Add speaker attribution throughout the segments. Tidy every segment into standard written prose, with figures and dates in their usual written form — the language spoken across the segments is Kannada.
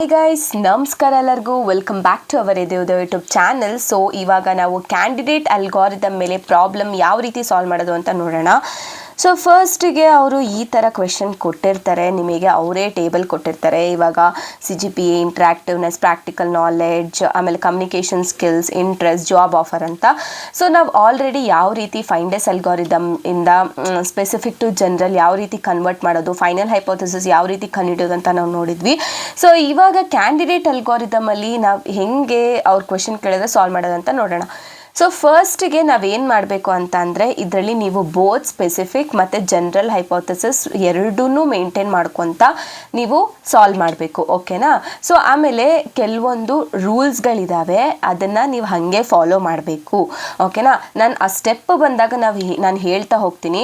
Speaker 1: ಹೇ ಗೈಸ್, ನಮಸ್ಕಾರ ಎಲ್ಲರಿಗೂ. Welcome back to our YouTube channel. So ಇವಾಗ ನಾವು ಕ್ಯಾಂಡಿಡೇಟ್ ಅಲ್ಗಾರಿದಮ್ ಮೇಲೆ ಪ್ರಾಬ್ಲಮ್ ಯಾವ ರೀತಿ ಸಾಲ್ವ್ ಮಾಡೋದು ಅಂತ ನೋಡೋಣ. ಸೊ ಫಸ್ಟಿಗೆ ಅವರು ಈ ಥರ ಕ್ವೆಶನ್ ಕೊಟ್ಟಿರ್ತಾರೆ, ನಿಮಗೆ ಅವರೇ ಟೇಬಲ್ ಕೊಟ್ಟಿರ್ತಾರೆ. ಇವಾಗ CGPA, ಇಂಟ್ರಾಕ್ಟಿವ್ನೆಸ್, ಪ್ರಾಕ್ಟಿಕಲ್ ನಾಲೆಡ್ಜ್, ಆಮೇಲೆ communication skills, interest, job offer ಅಂತ. ಸೊ ನಾವು ಆಲ್ರೆಡಿ ಯಾವ ರೀತಿ ಫೈಂಡೆಸ್ ಅಲ್ಗಾರಿದಮ್ ಇಂದ ಸ್ಪೆಸಿಫಿಕ್ ಟು ಜನರಲ್ ಯಾವ ರೀತಿ ಕನ್ವರ್ಟ್ ಮಾಡೋದು, ಫೈನಲ್ ಹೈಪೋಥೆಸಿಸ್ ಯಾವ ರೀತಿ ಕಂಡುಹಿಡಿಯೋದು ಅಂತ ನಾವು ನೋಡಿದ್ವಿ. ಸೊ ಇವಾಗ ಕ್ಯಾಂಡಿಡೇಟ್ ಅಲ್ಗಾರಿದಮಲ್ಲಿ ನಾವು ಹೆಂಗೆ ಅವ್ರ ಕ್ವೆಶನ್ ಕೇಳಿದ್ರೆ ಸಾಲ್ವ್ ಮಾಡೋದಂತ ನೋಡೋಣ. ಸೊ ಫಸ್ಟಿಗೆ ನಾವೇನು ಮಾಡಬೇಕು ಅಂತ ಅಂದರೆ, ಇದರಲ್ಲಿ ನೀವು ಬೋತ್ ಸ್ಪೆಸಿಫಿಕ್ ಮತ್ತು ಜನರಲ್ ಹೈಪೋಥೆಸಿಸ್ ಎರಡೂ ಮೇಂಟೈನ್ ಮಾಡ್ಕೊತ ನೀವು ಸಾಲ್ವ್ ಮಾಡಬೇಕು, ಓಕೆನಾ. ಸೊ ಆಮೇಲೆ ಕೆಲವೊಂದು ರೂಲ್ಸ್ಗಳಿದ್ದಾವೆ, ಅದನ್ನು ನೀವು ಹಾಗೆ ಫಾಲೋ ಮಾಡಬೇಕು, ಓಕೆನಾ. ನಾನು ಆ ಸ್ಟೆಪ್ ಬಂದಾಗ ನಾನು ಹೇಳ್ತಾ ಹೋಗ್ತೀನಿ,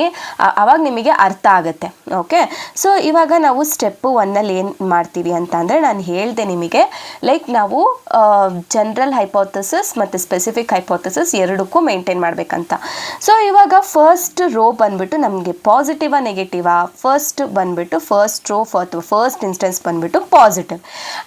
Speaker 1: ಆವಾಗ ನಿಮಗೆ ಅರ್ಥ ಆಗುತ್ತೆ, ಓಕೆ. ಸೊ ಇವಾಗ ನಾವು ಸ್ಟೆಪ್ಪು 1ನಲ್ಲಿ ಏನು ಮಾಡ್ತೀವಿ ಅಂತ ಅಂದರೆ, ನಾನು ಹೇಳಿದೆ ನಿಮಗೆ, ಲೈಕ್ ನಾವು ಜನರಲ್ ಹೈಪೋಥೆಸಿಸ್ ಮತ್ತು ಸ್ಪೆಸಿಫಿಕ್ ಹೈಪೋಥೆಸಿಸ್ ಎರಡಕ್ಕೂ ಮೇಂಟೈನ್ ಮಾಡಬೇಕಂತ. ಸೊ ಇವಾಗ ಫಸ್ಟ್ ರೋ ಬಂದ್ಬಿಟ್ಟು ನಮಗೆ ಪಾಸಿಟಿವಾ ನೆಗೆಟಿವಾ, ಫಸ್ಟ್ ರೋ ಫಸ್ಟ್ ಇನ್ಸ್ಟೆನ್ಸ್ ಬಂದ್ಬಿಟ್ಟು ಪಾಸಿಟಿವ್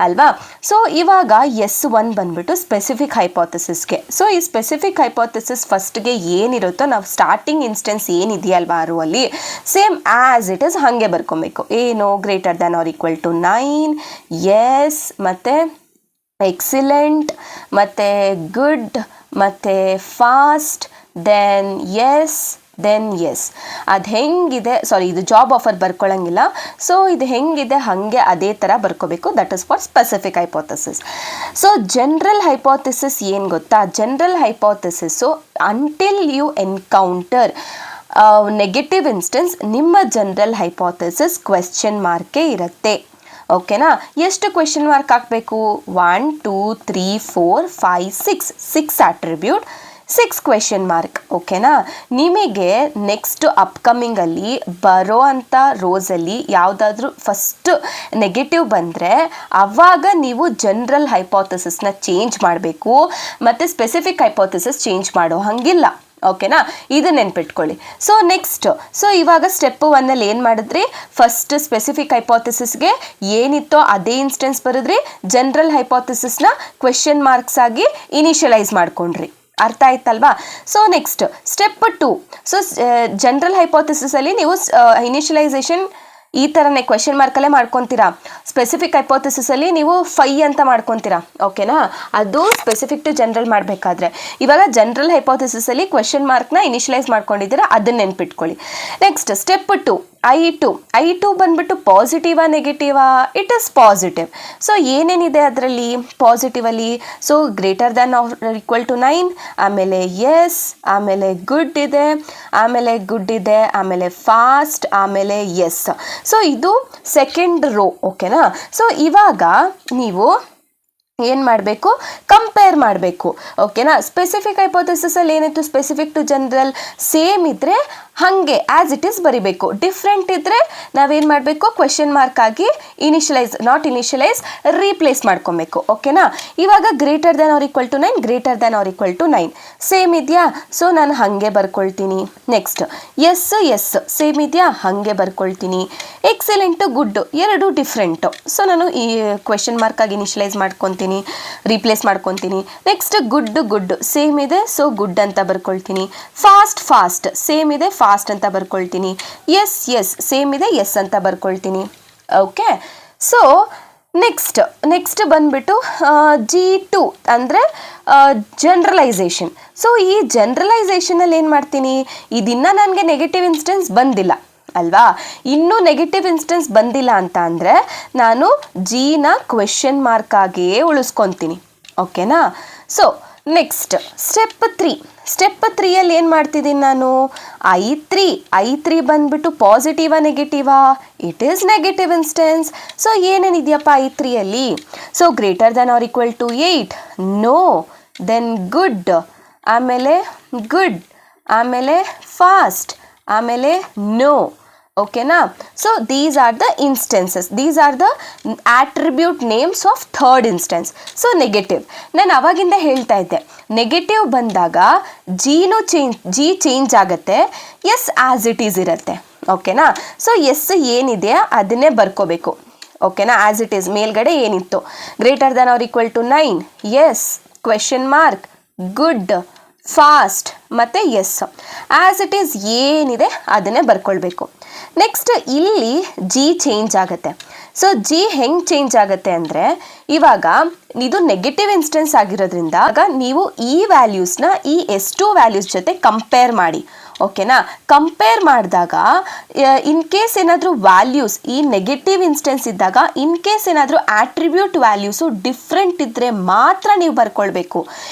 Speaker 1: ಅಲ್ವಾ. ಸೊ ಇವಾಗ S1 ಬಂದ್ಬಿಟ್ಟು ಸ್ಪೆಸಿಫಿಕ್ ಹೈಪೋಥೆಸಿಸ್ಗೆ. ಸೊ ಈ ಸ್ಪೆಸಿಫಿಕ್ ಹೈಪೋಥೆಸಿಸ್ ಫಸ್ಟ್ಗೆ ಏನಿರುತ್ತೋ, ನಾವು ಸ್ಟಾರ್ಟಿಂಗ್ ಇನ್ಸ್ಟೆನ್ಸ್ ಏನಿದೆಯಲ್ವಾ ರೋ ಅಲ್ಲಿ, ಸೇಮ್ ಆ್ಯಸ್ ಇಟ್ ಇಸ್ ಹಾಗೆ ಬರ್ಕೊಬೇಕು. ಏನು, greater than or equal to 9, yes, ಮತ್ತು ಎಕ್ಸಿಲೆಂಟ್, ಮತ್ತು ಗುಡ್, ಮತ್ತು ಫಾಸ್ಟ್, ದೆನ್ ಎಸ್. ಅದು ಹೆಂಗಿದೆ, ಇದು ಜಾಬ್ ಆಫರ್ ಬರ್ಕೊಳ್ಳೋಂಗಿಲ್ಲ. ಸೊ ಇದು ಹೆಂಗಿದೆ ಹಾಗೆ ಅದೇ ಥರ ಬರ್ಕೋಬೇಕು. That is for specific hypothesis. So general hypothesis ಏನು ಗೊತ್ತಾ, general hypothesis until you encounter negative instance, ನಿಮ್ಮ ಜನರಲ್ ಹೈಪೋಥೆಸಿಸ್ ಕ್ವೆಶ್ಚನ್ ಮಾರ್ಕೇ ಇರುತ್ತೆ, ಓಕೆನಾ. ಎಷ್ಟು ಕ್ವೆಶನ್ ಮಾರ್ಕ್ ಹಾಕಬೇಕು? 1 2 3 4 5 6 ಆಟ್ರಿಬ್ಯೂಟ್, 6 ಕ್ವೆಶನ್ ಮಾರ್ಕ್, ಓಕೆನಾ. ನಿಮಗೆ ನೆಕ್ಸ್ಟ್ ಅಪ್ಕಮಿಂಗಲ್ಲಿ ಬರೋ ಅಂಥ ರೋಸಲ್ಲಿ ಯಾವುದಾದ್ರೂ ಫಸ್ಟ್ ನೆಗೆಟಿವ್ ಬಂದರೆ ಆವಾಗ ನೀವು ಜನರಲ್ ಹೈಪೋಥೆಸಿಸ್ನ ಚೇಂಜ್ ಮಾಡಬೇಕು, ಮತ್ತು ಸ್ಪೆಸಿಫಿಕ್ ಹೈಪೋಥೆಸಿಸ್ ಚೇಂಜ್ ಮಾಡೋ ಹಾಗಿಲ್ಲ, ಓಕೆನಾ. ಇದು ನೆನ್ಪಿಟ್ಕೊಳ್ಳಿ. ಸೊ ಇವಾಗ ಸ್ಟೆಪ್ 1ನಲ್ಲಿ ಏನು ಮಾಡಿದ್ರಿ, ಫಸ್ಟ್ ಸ್ಪೆಸಿಫಿಕ್ ಹೈಪೋಥೆಸಿಸ್ಗೆ ಏನಿತ್ತೋ ಅದೇ ಇನ್ಸ್ಟೆನ್ಸ್ ಬರೆದ್ರಿ, ಜನರಲ್ ಹೈಪೋಥೆಸಿಸ್ನ ಕ್ವೆಶನ್ ಮಾರ್ಕ್ಸ್ ಆಗಿ ಇನಿಷಿಯಲೈಸ್ ಮಾಡ್ಕೊಂಡ್ರಿ. ಅರ್ಥ ಆಯ್ತಲ್ವಾ. So next step 2. So general ಹೈಪೋಥೆಸಿಸಲ್ಲಿ ನೀವು ಇನಿಷಿಯಲೈಸೇಷನ್ ಈ ಥರನೇ ಕ್ವೆಶನ್ ಮಾರ್ಕಲ್ಲೇ ಮಾಡ್ಕೊತೀರಾ. ಸ್ಪೆಸಿಫಿಕ್ ಹೈಪೋಥೆಸಿಸಲ್ಲಿ ನೀವು 5 ಅಂತ ಮಾಡ್ಕೊತೀರಾ, ಓಕೆನಾ. ಅದು ಸ್ಪೆಸಿಫಿಕ್ ಟು ಜನರಲ್ ಮಾಡಬೇಕಾದ್ರೆ. ಇವಾಗ ಜನರಲ್ ಹೈಪೋಥೆಸಿಸಲ್ಲಿ ಕ್ವೆಶನ್ ಮಾರ್ಕ್ನ ಇನಿಷಿಯಲೈಸ್ ಮಾಡ್ಕೊಂಡಿದ್ದೀರಾ, ಅದನ್ನ ನೆನ್ಪಿಟ್ಕೊಳ್ಳಿ. ನೆಕ್ಸ್ಟ್ ಸ್ಟೆಪ್ 2, I2 ಬಂದ್ಬಿಟ್ಟು ಪಾಸಿಟಿವಾ ನೆಗೆಟಿವಾ? It is positive. ಸೊ ಏನೇನಿದೆ ಅದರಲ್ಲಿ ಪಾಸಿಟಿವಲ್ಲಿ? So greater than or equal to 9, ಆಮೇಲೆ ಎಸ್, ಆಮೇಲೆ ಗುಡ್ ಇದೆ, ಆಮೇಲೆ ಫಾಸ್ಟ್, ಆಮೇಲೆ ಎಸ್. ಸೊ ಇದು ಸೆಕೆಂಡ್ ರೋ, ಓಕೆನಾ. ಸೊ ಇವಾಗ ನೀವು ಏನು ಮಾಡಬೇಕು, ಕಂಪೇರ್ ಮಾಡಬೇಕು, ಓಕೆನಾ. ಸ್ಪೆಸಿಫಿಕ್ ಹೈಪೋಥೆಸಿಸಲ್ಲಿ ಏನಿತ್ತು, ಸ್ಪೆಸಿಫಿಕ್ ಟು ಜನರಲ್ ಸೇಮ್ ಇದ್ದರೆ ಹಾಗೆ ಆ್ಯಸ್ ಇಟ್ ಈಸ್ ಬರಿಬೇಕು. ಡಿಫ್ರೆಂಟ್ ಇದ್ದರೆ ನಾವೇನು ಮಾಡಬೇಕು, ಕ್ವೆಶನ್ ಮಾರ್ಕ್ ಆಗಿ ರೀಪ್ಲೇಸ್ ಮಾಡ್ಕೊಬೇಕು, ಓಕೆನಾ. ಇವಾಗ greater than or equal to 9 same ಇದೆಯಾ? ಸೊ ನಾನು ಹಾಗೆ ಬರ್ಕೊಳ್ತೀನಿ. ನೆಕ್ಸ್ಟ್ ಎಸ್ ಸೇಮ್ ಇದೆಯಾ? ಹಾಗೆ ಬರ್ಕೊಳ್ತೀನಿ. ಎಕ್ಸಲೆಂಟು, ಗುಡ್ಡು ಎರಡು ಡಿಫ್ರೆಂಟು. ಸೊ ನಾನು ಈ ಕ್ವೆಶನ್ ಮಾರ್ಕ್ ಆಗಿ ಇನಿಷಿಯಲೈಸ್ ಮಾಡ್ಕೊತೀನಿ, ರೀಪ್ಲೇಸ್ ಮಾಡ್ಕೊತೀನಿ. ನೆಕ್ಸ್ಟ್ ಗುಡ್ ಸೇಮ್ ಇದೆ, ಸೊ ಗುಡ್ ಅಂತ ಬರ್ಕೊಳ್ತೀನಿ. ಫಾಸ್ಟ್ ಸೇಮ್ ಇದೆ, ಫಾಸ್ಟ್ ಅಂತ ಬರ್ಕೊಳ್ತೀನಿ. ಎಸ್ ಸೇಮ್ ಇದೆ, ಎಸ್ ಅಂತ ಬರ್ಕೊಳ್ತೀನಿ, ಓಕೆ. ಸೊ ನೆಕ್ಸ್ಟ್ ಬಂದ್ಬಿಟ್ಟು G2 ಅಂದರೆ ಜನರಲೈಸೇಷನ್. ಸೊ ಈ ಜನರಲೈಸೇಷನಲ್ಲಿ ಏನು ಮಾಡ್ತೀನಿ, ಇದನ್ನು ನನಗೆ ನೆಗೆಟಿವ್ ಇನ್ಸ್ಟೆನ್ಸ್ ಬಂದಿಲ್ಲ ಅಲ್ವಾ, ಇನ್ನೂ ನೆಗೆಟಿವ್ ಇನ್ಸ್ಟೆನ್ಸ್ ಬಂದಿಲ್ಲ ಅಂತ ಅಂದರೆ ನಾನು Gನ ಕ್ವೆಶನ್ ಮಾರ್ಕ್ ಆಗಿಯೇ ಉಳಿಸ್ಕೊತೀನಿ, ಓಕೆನಾ. ಸೊ ನೆಕ್ಸ್ಟ್ ಸ್ಟೆಪ್ 3ಯಲ್ಲಿ ಏನು ಮಾಡ್ತಿದ್ದೀನಿ ನಾನು, I3 ಬಂದ್ಬಿಟ್ಟು ಪಾಸಿಟಿವಾ ನೆಗೆಟಿವಾ? It is negative instance. So ಏನೇನಿದೆಯಪ್ಪ I3ಯಲ್ಲಿ? So greater than or equal to 8, no, then good, ಆಮೇಲೆ ಫಾಸ್ಟ್, ಆಮೇಲೆ ನೋ, ಓಕೆನಾ. So these are the instances, these are the attribute names of third instance. So negative, ನಾನು ಅವಾಗಿಂದ ಹೇಳ್ತಾ ಇದ್ದೆ, ನೆಗೆಟಿವ್ ಬಂದಾಗ G ಚೇಂಜ್ ಆಗುತ್ತೆ, ಎಸ್ ಆ್ಯಸ್ ಇಟ್ ಈಸ್ ಇರುತ್ತೆ, ಓಕೆನಾ. ಸೊ ಎಸ್ ಏನಿದೆಯಾ ಅದನ್ನೇ ಬರ್ಕೋಬೇಕು, ಓಕೆನಾ, ಆಸ್ ಇಟ್ ಈಸ್ ಮೇಲ್ಗಡೆ ಏನಿತ್ತು greater than or equal to 9 yes, question mark, good, fast ಮತ್ತು ಎಸ್. ಆಸ್ ಇಟ್ ಈಸ್ ಏನಿದೆ ಅದನ್ನೇ ಬರ್ಕೊಳ್ಬೇಕು. ನೆಕ್ಸ್ಟ್ ಇಲ್ಲಿ ಜಿ ಚೇಂಜ್ ಆಗುತ್ತೆ. ಸೊ ಜಿ ಹೆಂಗೆ ಚೇಂಜ್ ಆಗುತ್ತೆ ಅಂದರೆ, ಇವಾಗ ಇದು ನೆಗೆಟಿವ್ ಇನ್ಸ್ಟೆನ್ಸ್ ಆಗಿರೋದ್ರಿಂದ ಆಗ ನೀವು ಈ ವ್ಯಾಲ್ಯೂಸ್ನ ಈ S2 ವ್ಯಾಲ್ಯೂಸ್ ಜೊತೆ ಕಂಪೇರ್ ಮಾಡಿ. ಓಕೆನಾ, ಕಂಪೇರ್ ಮಾಡಿದಾಗ ಇನ್ ಕೇಸ್ ಏನಾದರೂ ವ್ಯಾಲ್ಯೂಸ್ ಈ ನೆಗೆಟಿವ್ ಇನ್ಸ್ಟೆನ್ಸ್ ಇದ್ದಾಗ ಇನ್ ಕೇಸ್ ಏನಾದರೂ ಆಟ್ರಿಬ್ಯೂಟ್ ವ್ಯಾಲ್ಯೂಸು ಡಿಫ್ರೆಂಟ್ ಇದ್ದರೆ ಮಾತ್ರ ನೀವು ಬರ್ಕೊಳ್ಬೇಕು.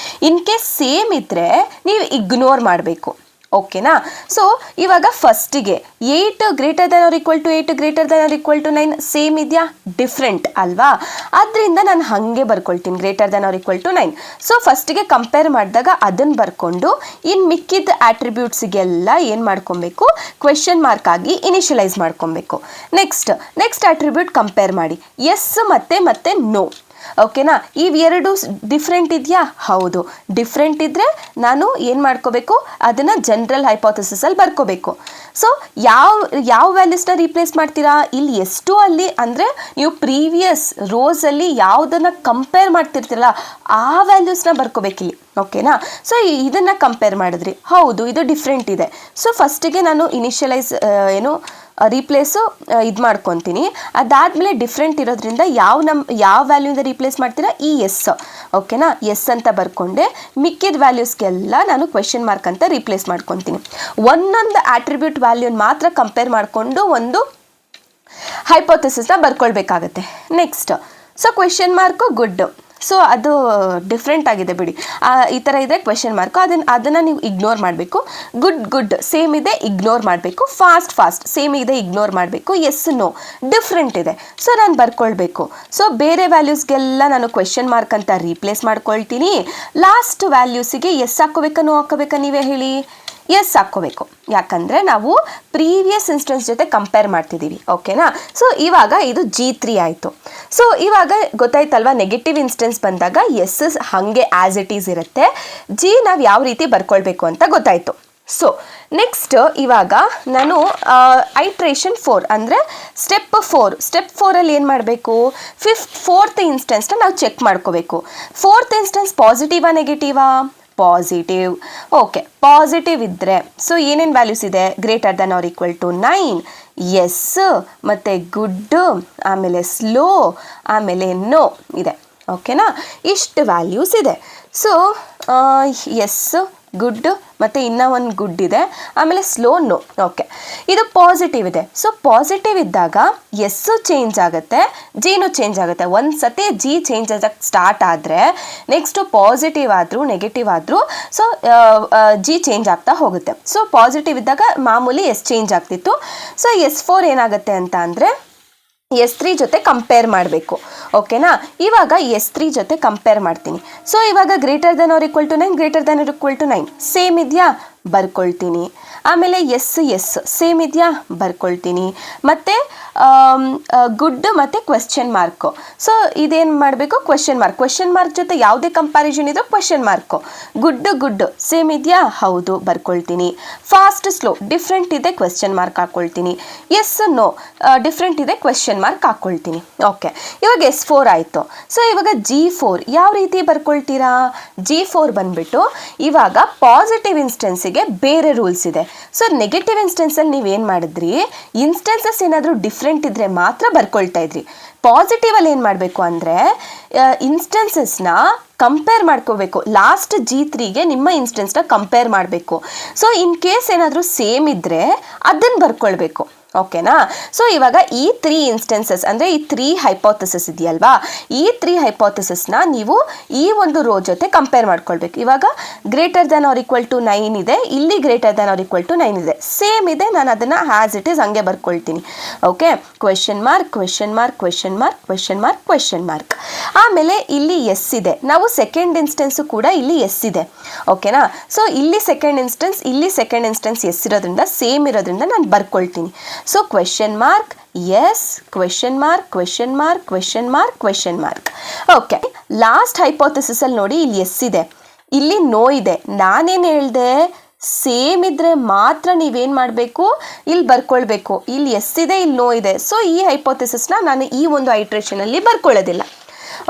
Speaker 1: ಇನ್ ಕೇಸ್ ಸೇಮ್ ಇದ್ದರೆ ನೀವು ಇಗ್ನೋರ್ ಮಾಡಬೇಕು. ಓಕೆನಾ, ಸೊ ಇವಾಗ ಫಸ್ಟಿಗೆ 8 greater than or equal to 8 greater than or equal to 9 same ಇದೆಯಾ, ಡಿಫ್ರೆಂಟ್ ಅಲ್ವಾ, ಅದರಿಂದ ನಾನು ಹಾಗೆ ಬರ್ಕೊಳ್ತೀನಿ greater than or equal to 9. So ಫಸ್ಟಿಗೆ ಕಂಪೇರ್ ಮಾಡಿದಾಗ ಅದನ್ನು ಬರ್ಕೊಂಡು ಇನ್ನು ಮಿಕ್ಕಿದ ಆಟ್ರಿಬ್ಯೂಟ್ಸಿಗೆಲ್ಲ ಏನು ಮಾಡ್ಕೊಬೇಕು, ಕ್ವೆಶನ್ ಮಾರ್ಕ್ ಆಗಿ ಇನಿಷಿಯಲೈಸ್ ಮಾಡ್ಕೊಬೇಕು. ನೆಕ್ಸ್ಟ್ ಆಟ್ರಿಬ್ಯೂಟ್ ಕಂಪೇರ್ ಮಾಡಿ, ಎಸ್ ಮತ್ತೆ ನೋ. ಓಕೆನಾ, ಇವೆರಡು ಡಿಫ್ರೆಂಟ್ ಇದೆಯಾ, ಹೌದು, ಡಿಫ್ರೆಂಟ್ ಇದ್ದರೆ ನಾನು ಏನು ಮಾಡ್ಕೋಬೇಕು, ಅದನ್ನು ಜನರಲ್ ಹೈಪೋಥೆಸಿಸಲ್ಲಿ ಬರ್ಕೋಬೇಕು. ಸೊ ಯಾವ ವ್ಯಾಲ್ಯೂಸ್ನ ರೀಪ್ಲೇಸ್ ಮಾಡ್ತೀರಾ, ಇಲ್ಲಿ ಎಷ್ಟು ಅಲ್ಲಿ ಅಂದರೆ ನೀವು ಪ್ರೀವಿಯಸ್ ರೋಸಲ್ಲಿ ಯಾವುದನ್ನು ಕಂಪೇರ್ ಮಾಡ್ತಿರ್ತೀರಲ್ಲ ಆ ವ್ಯಾಲ್ಯೂಸ್ನ ಬರ್ಕೋಬೇಕಿಲ್ಲಿ. ಓಕೆನಾ, ಸೊ ಇದನ್ನು ಕಂಪೇರ್ ಮಾಡಿದ್ರಿ, ಹೌದು ಇದು ಡಿಫ್ರೆಂಟ್ ಇದೆ. ಸೊ ಫಸ್ಟಿಗೆ ನಾನು ಇನಿಷಿಯಲೈಸ್ ರೀಪ್ಲೇಸು ಇದು ಮಾಡ್ಕೊತೀನಿ. ಅದಾದಮೇಲೆ ಡಿಫ್ರೆಂಟ್ ಇರೋದ್ರಿಂದ ಯಾವ ವ್ಯಾಲ್ಯೂಯಿಂದ ರೀಪ್ಲೇಸ್ ಮಾಡ್ತೀರಾ, ಈ ಎಸ್. ಓಕೆನಾ, ಎಸ್ ಅಂತ ಬರ್ಕೊಂಡೆ, ಮಿಕ್ಕಿದ ವ್ಯಾಲ್ಯೂಸ್ಗೆಲ್ಲ ನಾನು ಕ್ವೆಶನ್ ಮಾರ್ಕ್ ಅಂತ ರೀಪ್ಲೇಸ್ ಮಾಡ್ಕೊತೀನಿ. ಒಂದೊಂದು ಆಟ್ರಿಬ್ಯೂಟ್ ವ್ಯಾಲ್ಯೂನ ಮಾತ್ರ ಕಂಪೇರ್ ಮಾಡಿಕೊಂಡು ಒಂದು ಹೈಪೋಥೆಸಿಸ್ನ ಬರ್ಕೊಳ್ಬೇಕಾಗತ್ತೆ. Next, so question mark good, so ಅದು ಡಿಫ್ರೆಂಟ್ ಆಗಿದೆ ಬಿಡಿ, ಈ ಥರ ಇದೆ ಕ್ವೆಶನ್ ಮಾರ್ಕು, ಅದನ್ನು ನೀವು ಇಗ್ನೋರ್ ಮಾಡಬೇಕು. ಗುಡ್ ಸೇಮ್ ಇದೆ, ಇಗ್ನೋರ್ ಮಾಡಬೇಕು. ಫಾಸ್ಟ್ ಸೇಮ್ ಇದೆ, ಇಗ್ನೋರ್ ಮಾಡಬೇಕು. ಎಸ್ ನೋ ಡಿಫ್ರೆಂಟ್ ಇದೆ, ಸೊ ನಾನು ಬರ್ಕೊಳ್ಬೇಕು. ಸೊ ಬೇರೆ ವ್ಯಾಲ್ಯೂಸ್ಗೆಲ್ಲ ನಾನು ಕ್ವೆಶನ್ ಮಾರ್ಕ್ ಅಂತ ರೀಪ್ಲೇಸ್ ಮಾಡ್ಕೊಳ್ತೀನಿ. ಲಾಸ್ಟ್ ವ್ಯಾಲ್ಯೂಸಿಗೆ ಎಸ್ ಹಾಕೋಬೇಕಾ ನೋ ಹಾಕೋಬೇಕಾ ನೀವೇ ಹೇಳಿ, ಎಸ್ ಹಾಕ್ಕೋಬೇಕು, ಯಾಕಂದರೆ ನಾವು ಪ್ರೀವಿಯಸ್ ಇನ್ಸ್ಟೆನ್ಸ್ ಜೊತೆ ಕಂಪೇರ್ ಮಾಡ್ತಿದ್ದೀವಿ. ಓಕೆನಾ, ಸೊ ಇವಾಗ ಇದು G3 ಆಯಿತು. ಸೊ ಇವಾಗ ಗೊತ್ತಾಯ್ತಲ್ವಾ, ನೆಗೆಟಿವ್ ಇನ್ಸ್ಟೆನ್ಸ್ ಬಂದಾಗ ಎಸ್ ಹಾಗೆ ಆ್ಯಸ್ ಇಟ್ ಈಸ್ ಇರುತ್ತೆ, ಜಿ ನಾವು ಯಾವ ರೀತಿ ಬರ್ಕೊಳ್ಬೇಕು ಅಂತ ಗೊತ್ತಾಯಿತು. ಸೊ ನೆಕ್ಸ್ಟ್ ಇವಾಗ ನಾನು ಐಟ್ರೇಷನ್ 4 ಅಂದರೆ ಸ್ಟೆಪ್ 4ಅಲ್ಲಿ ಏನು ಮಾಡಬೇಕು, ಫೋರ್ತ್ ಇನ್ಸ್ಟೆನ್ಸ್ನ ನಾವು ಚೆಕ್ ಮಾಡ್ಕೋಬೇಕು. ಫೋರ್ತ್ ಇನ್ಸ್ಟೆನ್ಸ್ ಪಾಸಿಟಿವಾ ನೆಗೆಟಿವಾ, ಪಾಸಿಟಿವ್. ಓಕೆ, ಪಾಸಿಟಿವ್ ಇದ್ದರೆ ಸೊ ಏನೇನು ವ್ಯಾಲ್ಯೂಸ್ ಇದೆ, greater than or equal to 9, yes ಮತ್ತು ಗುಡ್, ಆಮೇಲೆ ಸ್ಲೋ, ಆಮೇಲೆ ನೋ ಇದೆ. ಓಕೆನಾ, ಇಷ್ಟು ವ್ಯಾಲ್ಯೂಸ್ ಇದೆ. ಸೊ ಎಸ್, ಗುಡ್ ಮತ್ತು ಇನ್ನೂ ಒಂದು ಗುಡ್ ಇದೆ, ಆಮೇಲೆ ಸ್ಲೋ, ನೋ. ಓಕೆ, ಇದು ಪಾಸಿಟಿವ್ ಇದೆ. ಸೊ ಪಾಸಿಟಿವ್ ಇದ್ದಾಗ ಎಸ್ಸು ಚೇಂಜ್ ಆಗುತ್ತೆ, ಜಿನೂ ಚೇಂಜ್ ಆಗುತ್ತೆ. ಒಂದು ಸತಿ ಜಿ ಚೇಂಜ್ ಆಗಕ್ಕೆ ಸ್ಟಾರ್ಟ್ ಆದರೆ ನೆಕ್ಸ್ಟು ಪಾಸಿಟಿವ್ ಆದರೂ ನೆಗೆಟಿವ್ ಆದರೂ ಸೊ ಜಿ ಚೇಂಜ್ ಆಗ್ತಾ ಹೋಗುತ್ತೆ. ಸೊ ಪಾಸಿಟಿವ್ ಇದ್ದಾಗ ಮಾಮೂಲಿ ಎಸ್ ಚೇಂಜ್ ಆಗ್ತಿತ್ತು. ಸೊ S4 ಏನಾಗುತ್ತೆ ಅಂತ ಅಂದರೆ S3 ಜೊತೆ ಕಂಪೇರ್ ಮಾಡಬೇಕು. ಓಕೆನಾ, ಇವಾಗ S3 ಜೊತೆ ಕಂಪೇರ್ ಮಾಡ್ತೀನಿ. ಸೊ ಇವಾಗ greater than or equal to 9 greater than or equal to 9 same ಇದೆಯಾ, ಬರ್ಕೊಳ್ತೀನಿ. ಆಮೇಲೆ ಎಸ್ ಸೇಮ್ ಇದೆಯಾ, ಬರ್ಕೊಳ್ತೀನಿ. ಮತ್ತು ಗುಡ್ ಮತ್ತು ಕ್ವೆಶ್ಚನ್ ಮಾರ್ಕು. ಇದೇನು ಮಾಡಬೇಕು, ಕ್ವೆಶ್ಚನ್ ಮಾರ್ಕ್ ಜೊತೆ ಯಾವುದೇ ಕಂಪ್ಯಾರಿಸನ್ ಇದ್ರೂ ಕ್ವೆಶ್ಚನ್ ಮಾರ್ಕು. ಗುಡ್ ಸೇಮ್ ಇದೆಯಾ, ಹೌದು, ಬರ್ಕೊಳ್ತೀನಿ. ಫಾಸ್ಟ್ ಸ್ಲೋ ಡಿಫ್ರೆಂಟ್ ಇದೆ, ಕ್ವೆಶ್ಚನ್ ಮಾರ್ಕ್ ಹಾಕ್ಕೊಳ್ತೀನಿ. ಎಸ್ ನೋ ಡಿಫ್ರೆಂಟ್ ಇದೆ, ಕ್ವೆಶ್ಚನ್ ಮಾರ್ಕ್ ಹಾಕ್ಕೊಳ್ತೀನಿ. ಓಕೆ, ಇವಾಗ S4 ಆಯಿತು. ಸೊ ಇವಾಗ G4 ಯಾವ ರೀತಿ ಬರ್ಕೊಳ್ತೀರಾ, G4 ಬಂದುಬಿಟ್ಟು ಇವಾಗ ಪಾಸಿಟಿವ್ ಇನ್ಸ್ಟೆನ್ಸಿಗೆ ಬೇರೆ ರೂಲ್ಸ್ ಇದೆ. ಸೊ ನೆಗೆಟಿವ್ ಇನ್ಸ್ಟೆನ್ಸಲ್ಲಿ ನೀವೇನು ಮಾಡಿದ್ರಿ, ಇನ್ಸ್ಟೆನ್ಸಸ್ ಏನಾದರೂ ಡಿಫ್ರೆಂಟ್ ಇದ್ದರೆ ಮಾತ್ರ ಬರ್ಕೊಳ್ತಾ ಇದ್ರಿ. ಪಾಸಿಟಿವಲ್ಲಿ ಏನು ಮಾಡಬೇಕು ಅಂದರೆ ಇನ್ಸ್ಟೆನ್ಸಸ್ನ ಕಂಪೇರ್ ಮಾಡ್ಕೋಬೇಕು. ಲಾಸ್ಟ್ G3ಗೆ ನಿಮ್ಮ ಇನ್ಸ್ಟೆನ್ಸ್ನ ಕಂಪೇರ್ ಮಾಡಬೇಕು. ಸೊ ಇನ್ ಕೇಸ್ ಏನಾದರೂ ಸೇಮ್ ಇದ್ದರೆ ಅದನ್ನು ಬರ್ಕೊಳ್ಬೇಕು. ಓಕೆನಾ, ಸೊ ಇವಾಗ ಈ 3 ಇನ್ಸ್ಟೆನ್ಸಸ್ ಅಂದರೆ ಈ 3 ಹೈಪೋಥೆಸಿಸ್ ಇದೆಯಲ್ವಾ, ಈ 3 ಹೈಪೋಥೆಸಿಸ್ನ ನೀವು ಈ ಒಂದು ರೋ ಜೊತೆ ಕಂಪೇರ್ ಮಾಡ್ಕೊಳ್ಬೇಕು. ಇವಾಗ greater than or equal to 9 ಇದೆ, ಇಲ್ಲಿ greater than or equal to 9 ಇದೆ, ಸೇಮ್ ಇದೆ, ನಾನು ಅದನ್ನು ಆ್ಯಸ್ ಇಟ್ ಈಸ್ ಹಂಗೆ ಬರ್ಕೊಳ್ತೀನಿ. Okay, question mark. ಆಮೇಲೆ ಇಲ್ಲಿ ಎಸ್ ಇದೆ, ನಾವು ಸೆಕೆಂಡ್ ಇನ್ಸ್ಟೆನ್ಸು ಕೂಡ ಇಲ್ಲಿ ಎಸ್ ಇದೆ. ಓಕೆನಾ, ಸೊ ಇಲ್ಲಿ ಸೆಕೆಂಡ್ ಇನ್ಸ್ಟೆನ್ಸ್ ಎಸ್ ಇರೋದ್ರಿಂದ ಸೇಮ್ ಇರೋದ್ರಿಂದ ನಾನು ಬರ್ಕೊಳ್ತೀನಿ. So question mark, yes, question mark. Okay, last ಹೈಪೋಥೆಸಿಸಲ್ಲಿ ನೋಡಿ ಇಲ್ಲಿ ಎಸ್ ಇದೆ, ಇಲ್ಲಿ ನೋ ಇದೆ. ನಾನೇನು ಹೇಳಿದೆ, ಸೇಮ್ ಇದ್ದರೆ ಮಾತ್ರ ನೀವೇನು ಮಾಡಬೇಕು, ಇಲ್ಲಿ ಬರ್ಕೊಳ್ಬೇಕು. ಇಲ್ಲಿ ಎಸ್ ಇದೆ, ಇಲ್ಲಿ ನೋ ಇದೆ. ಸೊ ಈ ಹೈಪೋಥೆಸಿಸ್ನ ನಾನು ಈ ಒಂದು ಐಟ್ರೇಷನಲ್ಲಿ ಬರ್ಕೊಳ್ಳೋದಿಲ್ಲ.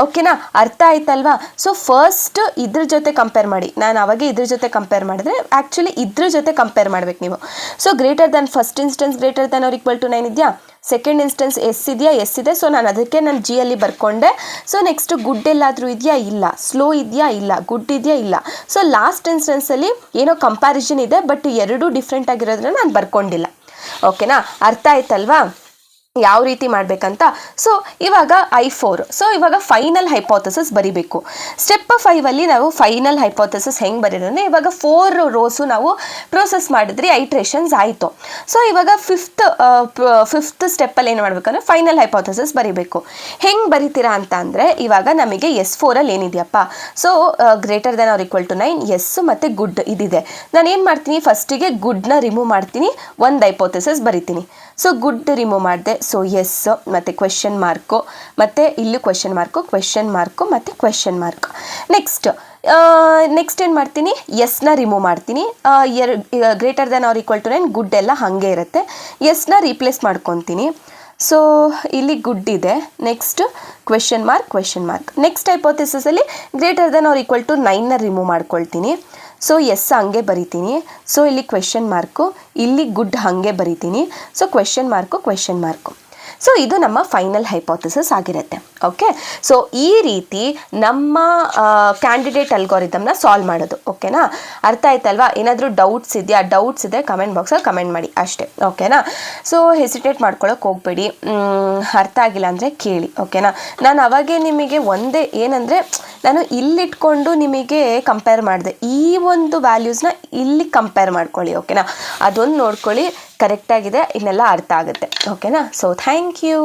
Speaker 1: ಓಕೆನಾ, ಅರ್ಥ ಆಯ್ತಲ್ವಾ? ಸೊ ಫಸ್ಟ್ ಇದ್ರ ಜೊತೆ ಕಂಪೇರ್ ಮಾಡಿ. ನಾನು ಅವಾಗೆ ಇದ್ರ ಜೊತೆ ಕಂಪೇರ್ ಮಾಡಿದ್ರೆ ಆ್ಯಕ್ಚುಲಿ ಇದ್ರ ಜೊತೆ ಕಂಪೇರ್ ಮಾಡ್ಬೇಕು ನೀವು. So greater than first instance greater than or equal to 9 ಇದೆಯಾ, ಸೆಕೆಂಡ್ ಇನ್ಸ್ಟೆನ್ಸ್ ಎಸ್ ಇದೆಯಾ, ಎಸ್ ಇದೆ. ಸೊ ನಾನು ಅದಕ್ಕೆ ನಾನು ಜಿ ಅಲ್ಲಿ ಬರ್ಕೊಂಡೆ. ಸೊ ನೆಕ್ಸ್ಟ್ ಗುಡ್ ಎಲ್ಲಾದರೂ ಇದೆಯಾ, ಇಲ್ಲ. ಸ್ಲೋ ಇದೆಯಾ, ಇಲ್ಲ. ಗುಡ್ ಇದೆಯಾ, ಇಲ್ಲ. ಸೊ ಲಾಸ್ಟ್ ಇನ್ಸ್ಟೆನ್ಸಲ್ಲಿ ಏನೋ ಕಂಪ್ಯಾರಿಸನ್ ಇದೆ, ಬಟ್ ಎರಡೂ ಡಿಫ್ರೆಂಟ್ ಆಗಿರೋದ್ರಿಂದ ನಾನು ಬರ್ಕೊಂಡಿಲ್ಲ. ಓಕೆನಾ, ಅರ್ಥ ಆಯ್ತಲ್ವಾ ಯಾವ ರೀತಿ ಮಾಡಬೇಕಂತ? ಸೊ ಇವಾಗ I4. ಸೊ ಇವಾಗ ಫೈನಲ್ ಹೈಪೋಥೆಸಿಸ್ ಬರಿಬೇಕು. ಸ್ಟೆಪ್ 5ಅಲ್ಲಿ ನಾವು ಫೈನಲ್ ಹೈಪೋಥೆಸಿಸ್ ಹೆಂಗೆ ಬರೀದಂದರೆ, ಇವಾಗ 4 ರೋಸು ನಾವು ಪ್ರೋಸೆಸ್ ಮಾಡಿದ್ರಿ, ಐಟ್ರೇಷನ್ಸ್ ಆಯಿತು. ಸೊ ಇವಾಗ ಫಿಫ್ತ್ ಸ್ಟೆಪ್ಪಲ್ಲಿ ಏನು ಮಾಡಬೇಕಂದ್ರೆ ಫೈನಲ್ ಹೈಪೋಥೆಸಿಸ್ ಬರಿಬೇಕು. ಹೆಂಗೆ ಬರಿತೀರಾ ಅಂತ ಅಂದರೆ, ಇವಾಗ ನಮಗೆ S4ಅಲ್ಲಿ ಏನಿದೆಯಪ್ಪ, so greater than or equal to 9, yes ಮತ್ತು ಗುಡ್ ಇದಿದೆ. ನಾನು ಏನು ಮಾಡ್ತೀನಿ, ಫಸ್ಟಿಗೆ ಗುಡ್ನ ರಿಮೂವ್ ಮಾಡ್ತೀನಿ, ಒಂದು ಹೈಪೋಥೆಸಿಸ್ ಬರಿತೀನಿ. ಸೊ ಗುಡ್ ರಿಮೂವ್ ಮಾಡಿದೆ. ಸೊ ಎಸ್ ಮತ್ತು ಕ್ವೆಶ್ಚನ್ ಮಾರ್ಕು, ಮತ್ತು ಇಲ್ಲೂ ಕ್ವೆಶ್ಚನ್ ಮಾರ್ಕು ಮತ್ತು ಕ್ವೆಶ್ಚನ್ ಮಾರ್ಕ್. ನೆಕ್ಸ್ಟ್ ಏನು ಮಾಡ್ತೀನಿ, ಎಸ್ನ ರಿಮೂವ್ ಮಾಡ್ತೀನಿ. Greater than or equal to 9, good ಎಲ್ಲ ಹಾಗೆ ಇರುತ್ತೆ. ಎಸ್ನ ರೀಪ್ಲೇಸ್ ಮಾಡ್ಕೊತೀನಿ. ಸೊ ಇಲ್ಲಿ ಗುಡ್ ಇದೆ. Next question mark. ನೆಕ್ಸ್ಟ್ ಹೈಪೋಥೆಸಿಸಲ್ಲಿ greater than or equal to 9ನ ರಿಮೂವ್ ಮಾಡ್ಕೊಳ್ತೀನಿ. ಸೊ ಎಸ್ ಹಂಗೆ ಬರಿತೀನಿ. ಸೊ ಇಲ್ಲಿ ಕ್ವೆಶ್ಚನ್ ಮಾರ್ಕು, ಇಲ್ಲಿ ಗುಡ್ ಹಾಗೆ ಬರಿತೀನಿ. So question mark. ಸೊ ಇದು ನಮ್ಮ ಫೈನಲ್ ಹೈಪೋಥೆಸಿಸ್ ಆಗಿರುತ್ತೆ. ಓಕೆ, ಸೊ ಈ ರೀತಿ ನಮ್ಮ ಕ್ಯಾಂಡಿಡೇಟ್ ಅಲ್ಗಾರಿದಮ್ನ ಸಾಲ್ವ್ ಮಾಡೋದು. ಓಕೆನಾ, ಅರ್ಥ ಆಯ್ತಲ್ವಾ? ಏನಾದರೂ ಡೌಟ್ಸ್ ಇದೆ ಕಮೆಂಟ್ ಬಾಕ್ಸಲ್ಲಿ ಕಮೆಂಟ್ ಮಾಡಿ ಅಷ್ಟೇ. ಓಕೆನಾ, ಸೊ ಹೆಸಿಟೇಟ್ ಮಾಡ್ಕೊಳ್ಳೋಕೆ ಹೋಗಬೇಡಿ. ಅರ್ಥ ಆಗಿಲ್ಲ ಅಂದರೆ ಕೇಳಿ. ಓಕೆನಾ, ನಾನು ಅವಾಗೆ ನಿಮಗೆ ಒಂದೇ ಏನಂದರೆ, ನಾನು ಇಲ್ಲಿಟ್ಕೊಂಡು ನಿಮಗೆ ಕಂಪೇರ್ ಮಾಡಿದೆ. ಈ ಒಂದು ವ್ಯಾಲ್ಯೂಸ್ನ ಇಲ್ಲಿ ಕಂಪೇರ್ ಮಾಡ್ಕೊಳ್ಳಿ. ಓಕೆನಾ, ಅದೊಂದು ನೋಡ್ಕೊಳ್ಳಿ, ಕರೆಕ್ಟಾಗಿದೆ, ಇನ್ನೆಲ್ಲ ಅರ್ಥ ಆಗುತ್ತೆ. ಓಕೆನಾ, ಸೊ ಥ್ಯಾಂಕ್ ಯು.